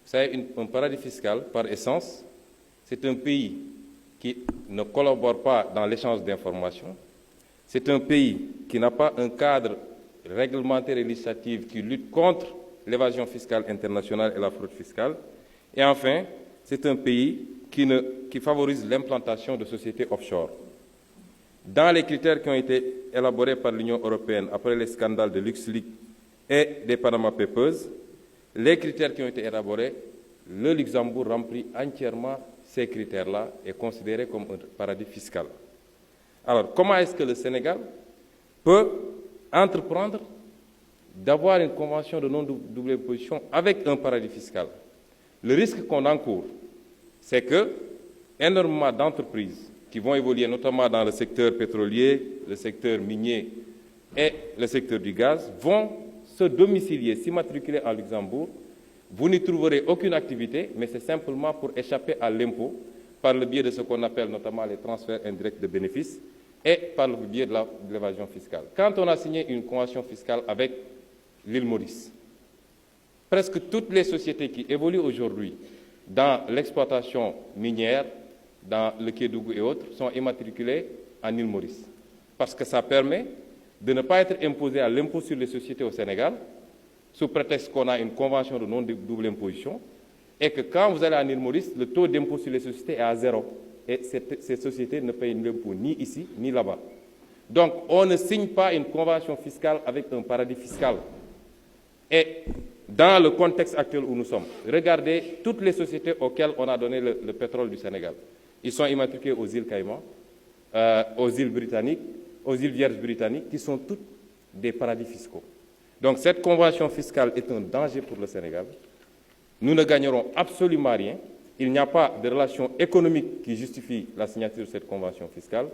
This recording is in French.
savez, un paradis fiscal, par essence, c'est un pays qui ne collabore pas dans l'échange d'informations. C'est un pays qui n'a pas un cadre réglementaire et législatif qui lutte contre l'évasion fiscale internationale et la fraude fiscale. Et enfin, c'est un pays qui favorise l'implantation de sociétés offshore. Dans les critères qui ont été élaborés par l'Union européenne après les scandales de LuxLeaks et des Panama Papers, les critères qui ont été élaborés, le Luxembourg remplit entièrement ces critères-là et est considéré comme un paradis fiscal. Alors, comment est-ce que le Sénégal peut entreprendre d'avoir une convention de non-double imposition avec un paradis fiscal? Le risque qu'on encourt, c'est que énormément d'entreprises qui vont évoluer notamment dans le secteur pétrolier, le secteur minier et le secteur du gaz vont se domicilier, s'immatriculer à Luxembourg. Vous n'y trouverez aucune activité, mais c'est simplement pour échapper à l'impôt par le biais de ce qu'on appelle notamment les transferts indirects de bénéfices et par le biais de l'évasion fiscale. Quand on a signé une convention fiscale avec l'île Maurice, presque toutes les sociétés qui évoluent aujourd'hui dans l'exploitation minière, dans le Kédougou et autres, sont immatriculées en île Maurice. Parce que ça permet de ne pas être imposé à l'impôt sur les sociétés au Sénégal, sous prétexte qu'on a une convention de non-double imposition, et que quand vous allez en île Maurice, le taux d'impôt sur les sociétés est à 0. Et ces sociétés ne payent l'impôt ni ici, ni là-bas. Donc, on ne signe pas une convention fiscale avec un paradis fiscal. Et dans le contexte actuel où nous sommes, regardez toutes les sociétés auxquelles on a donné le pétrole du Sénégal. Ils sont immatriculés aux îles Caïmans, aux îles britanniques, aux îles Vierges britanniques, qui sont toutes des paradis fiscaux. Donc cette convention fiscale est un danger pour le Sénégal. Nous ne gagnerons absolument rien. Il n'y a pas de relation économique qui justifie la signature de cette convention fiscale.